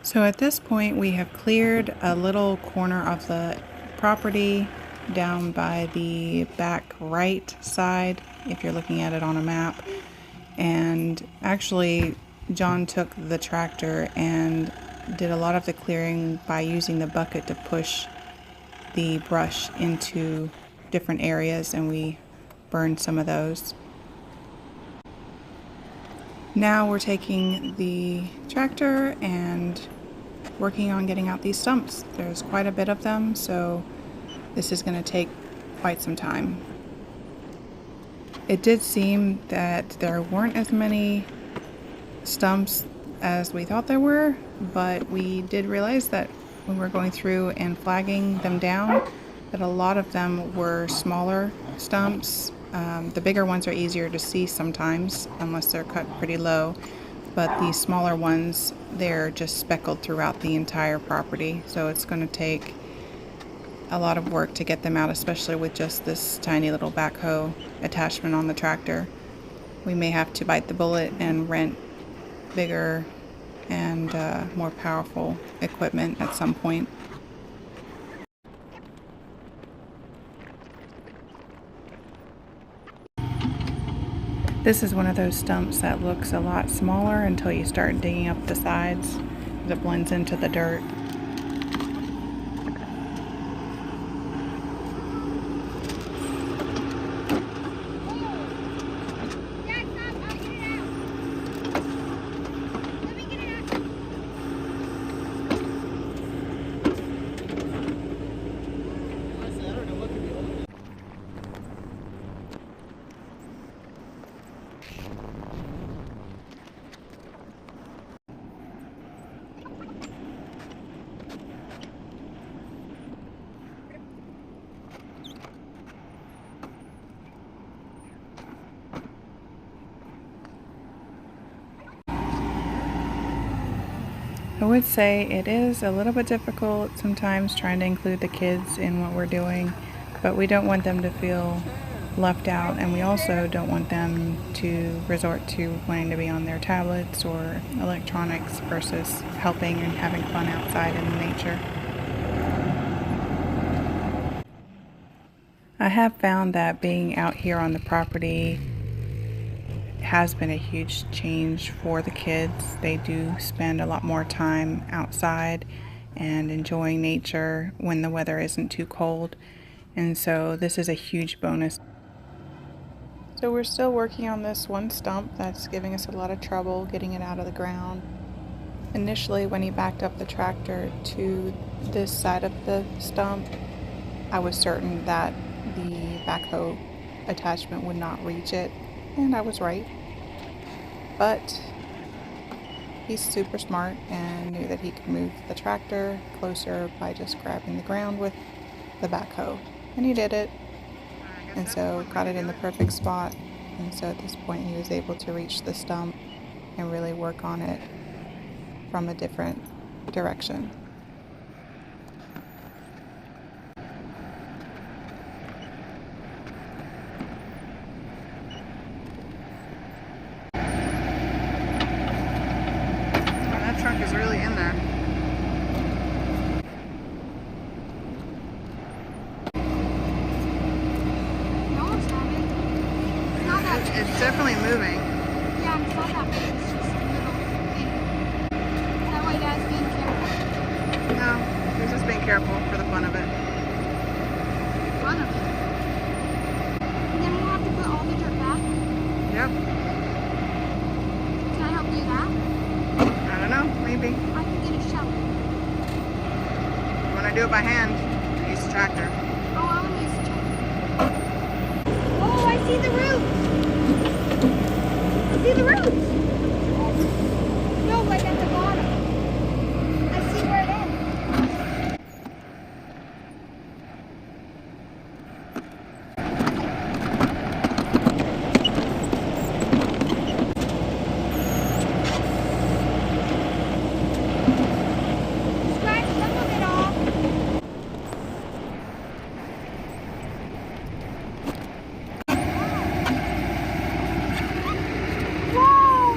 So at this point we have cleared a little corner of the property down by the back right side if you're looking at it on a map. And actually John took the tractor and did a lot of the clearing by using the bucket to push the brush into different areas, and we burned some of those. Now we're taking the tractor and working on getting out these stumps. There's quite a bit of them, so this is going to take quite some time. It did seem that there weren't as many stumps as we thought there were, but we did realize that when we're going through and flagging them down, that a lot of them were smaller stumps. The bigger ones are easier to see sometimes unless they're cut pretty low, but the smaller ones, they're just speckled throughout the entire property, so it's going to take a lot of work to get them out, especially with just this tiny little backhoe attachment on the tractor. We may have to bite the bullet and rent bigger and more powerful equipment at some point. This is one of those stumps that looks a lot smaller until you start digging up the sides, because it blends into the dirt. I would say it is a little bit difficult sometimes trying to include the kids in what we're doing, but we don't want them to feel left out, and we also don't want them to resort to wanting to be on their tablets or electronics versus helping and having fun outside in nature. I have found that being out here on the property has been a huge change for the kids. They do spend a lot more time outside and enjoying nature when the weather isn't too cold, and so this is a huge bonus. So we're still working on this one stump that's giving us a lot of trouble getting it out of the ground. Initially, when he backed up the tractor to this side of the stump, I was certain that the backhoe attachment would not reach it, and I was right. But he's super smart and knew that he could move the tractor closer by just grabbing the ground with the backhoe. And he did it, and so got it in the perfect spot. And so at this point he was able to reach the stump and really work on it from a different direction. Truck is really in there. No, it's not. It's not that big. It's definitely moving. Yeah, it's not that big. It's just a little big. That way, Dad's being careful. No, he's just being careful for the fun of it. Fun of it. And then we'll have to put all the dirt back. Yep. Can I help do that? I don't know, maybe. I can get a shovel. When I do it by hand, use the tractor. Oh, I want to use the shovel. Oh, I see the roots. I see the roots. No, like at the bottom. I see where it ends. Scratch some of it off. Whoa!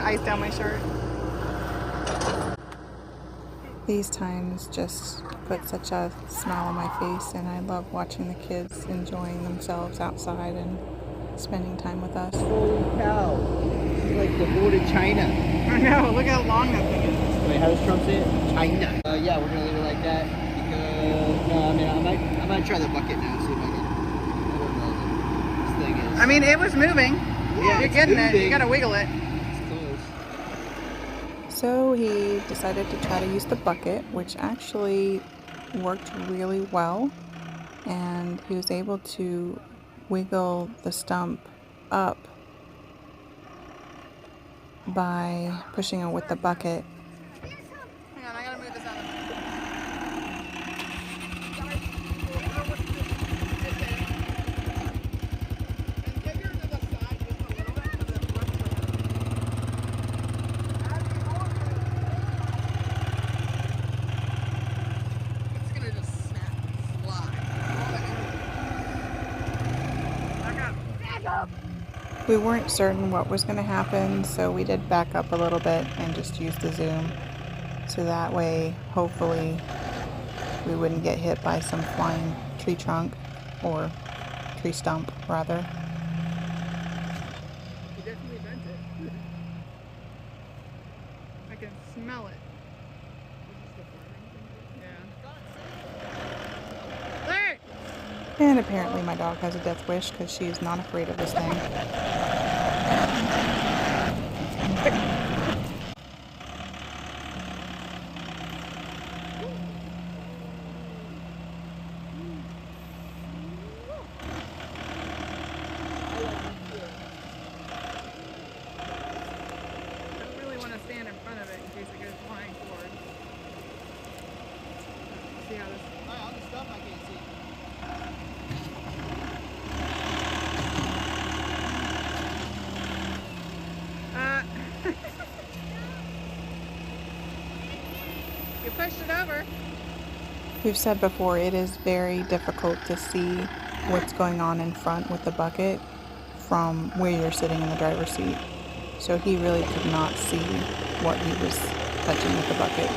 ice down my shirt. These times just put such a smile on my face, and I love watching the kids enjoying themselves outside and spending time with us. Holy cow. It's like the board of China. I know, look how long that thing is. Wait, how does Trump say it? China. Yeah, we're gonna leave it like that because no, I mean I might try the bucket now, see if I can. I don't know. This thing is. I mean, it was moving. Yeah, you're getting it. You gotta wiggle it. It's close. So he decided to try to use the bucket, which actually worked really well, and he was able to wiggle the stump up by pushing it with the bucket. Hang on, I gotta move this out of the way. We weren't certain what was going to happen, so we did back up a little bit and just use the zoom. So that way, hopefully, we wouldn't get hit by some flying tree trunk, or tree stump, rather. You definitely bent it. I can smell it. Yeah. Larry! And apparently my dog has a death wish because she's not afraid of this thing. I don't really want to stand in front of it in case it goes flying forward. See how this... On the stuff I can't see. You pushed it over. We've said before, it is very difficult to see what's going on in front with the bucket from where you're sitting in the driver's seat. So he really could not see what he was touching with the bucket.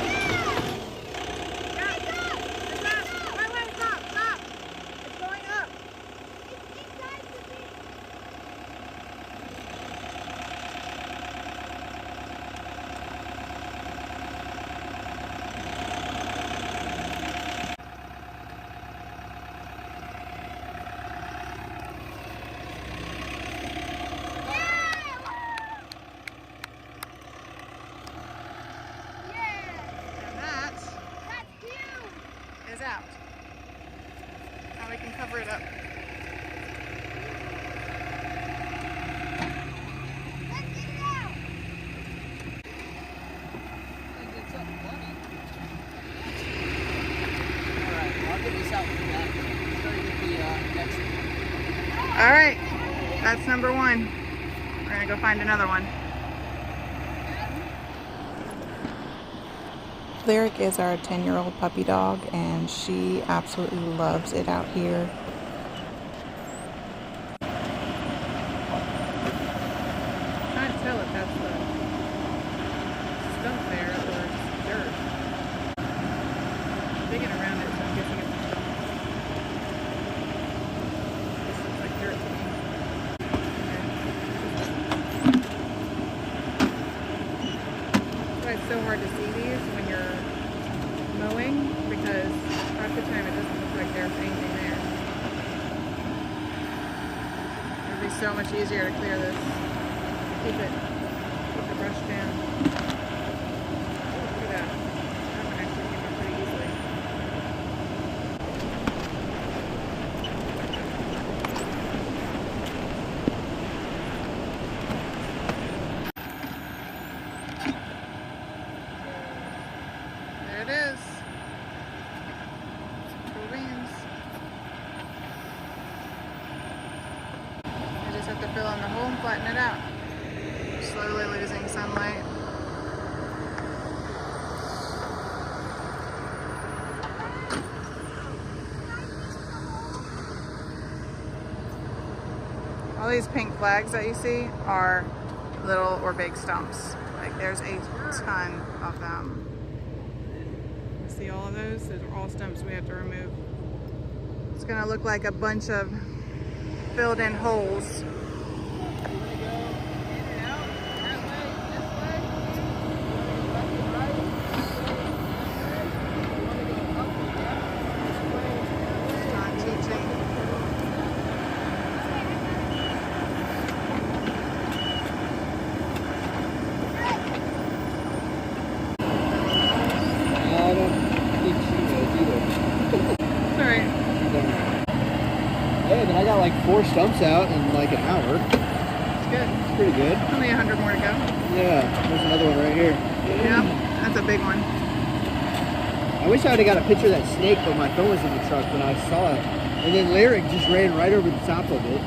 Out. Now we can cover it up. Let's get it out. Alright, I'll get this out with the back. Starting with the next one. All right, that's number one. We're gonna go find another one. Lyric is our 10-year-old puppy dog, and she absolutely loves it out here. Can't tell if that's the stump there or it's dirt. Digging around it, so I'm guessing it's a stump. This looks like dirt to me. That's why it's so hard to see these when you're mowing, because half the time it doesn't look like there's anything there. It would be so much easier to clear this. Keep the brush down. Look at that. That one actually came up pretty easily. There it is. Cool beans. I just have to fill in the hole and flatten it out. Slowly losing sunlight. All these pink flags that you see are little or big stumps. Like there's a ton of them. See all of those? Those are all stumps we have to remove. It's gonna look like a bunch of filled in holes. Hey, but I got like 4 stumps out in like an hour. It's good. It's pretty good. Only 100 more to go. Yeah, there's another one right here. Yeah, that's a big one. I wish I would have got a picture of that snake, but my phone was in the truck when I saw it. And then Lyric just ran right over the top of it.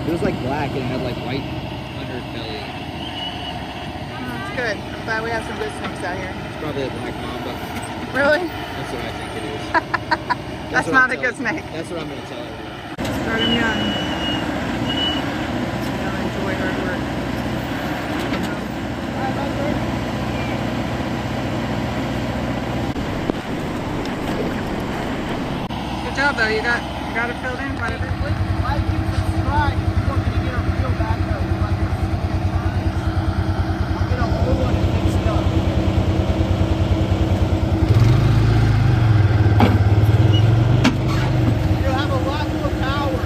It was like black and it had like white underbelly. Oh, it's good. I'm glad we have some good snakes out here. It's probably a black mamba. Really? That's what I think it is. That's not a good snake. That's what I'm going to tell everyone. Start him young. They'll enjoy hard work. Good job though. You got it filled in quite a bit. Like and subscribe if you want me to get a real background. I'll get a whole one and fix it up. You'll have a lot more power.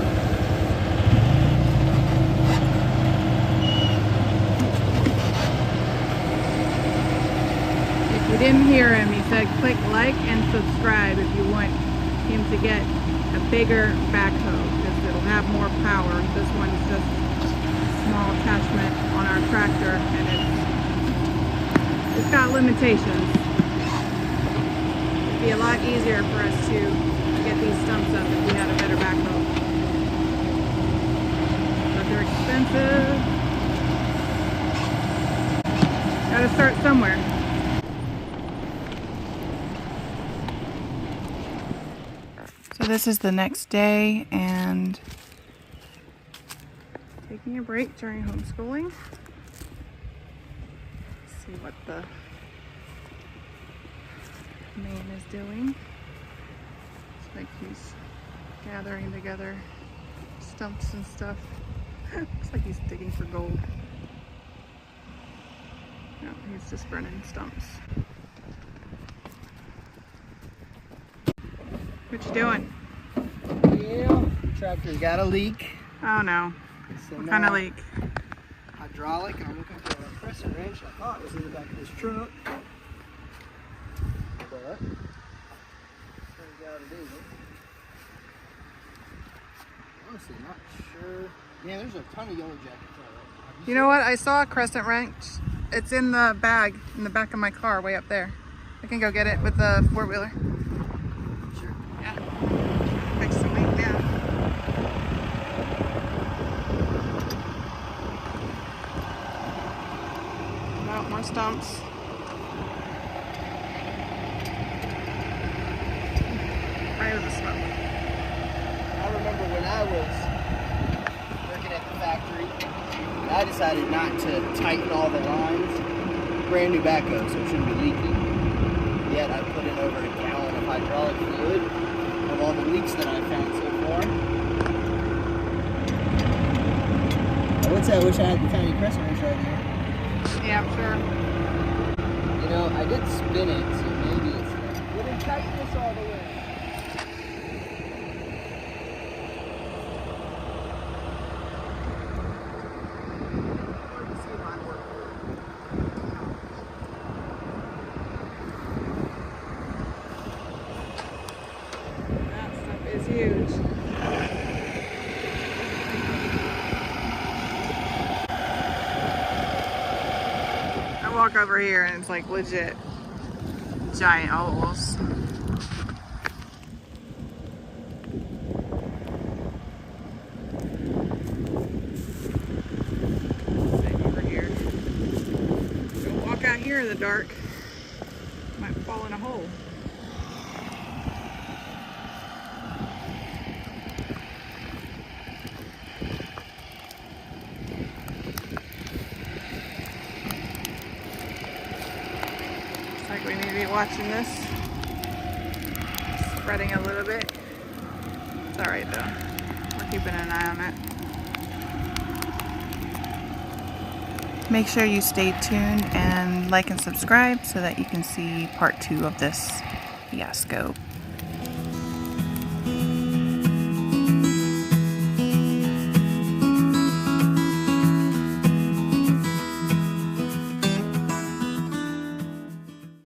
If you didn't hear him, he said click like and subscribe if you want him to get a bigger backhoe because it'll have more power. This one's just a small attachment on our tractor and it's got limitations. It'd be a lot easier for us to get these stumps up if we had a better backhoe. But they're expensive. Gotta start somewhere. So this is the next day and taking a break during homeschooling. See what the man is doing. Looks like he's gathering together stumps and stuff. Looks like he's digging for gold. No, he's just burning stumps. What you doing? Yeah, tractor's got a leak. Oh no. So What kind of leak? Hydraulic, and I'm looking for a crescent wrench. I thought it was in the back of this truck. But turns out it isn't. Honestly, not sure. Yeah, there's a ton of yellow jackets out there. You know what? I saw a crescent wrench. It's in the bag in the back of my car way up there. I can go get it with the 4-wheeler. Sure. Yeah. Fix the leak down. Oh, more stumps. Right with the smoke. I remember when I was working at the factory, I decided not to tighten all the lines. Brand new backhoe, so it shouldn't be leaking. Yet I put in over a gallon of hydraulic fluid of all the leaks that I've found so far. I would say I wish I had the tiny crescent wrench right here. Yeah, I'm sure. You know, I did spin it, so maybe it's not. Would have tightened this all the way. That stuff is huge. I walk over here and it's like legit giant holes. Same over here. Don't walk out here in the dark. Might fall in a hole. like we need to be watching this. Spreading a little bit. It's alright though. We're keeping an eye on it. Make sure you stay tuned and like and subscribe so that you can see part 2 of this fiasco.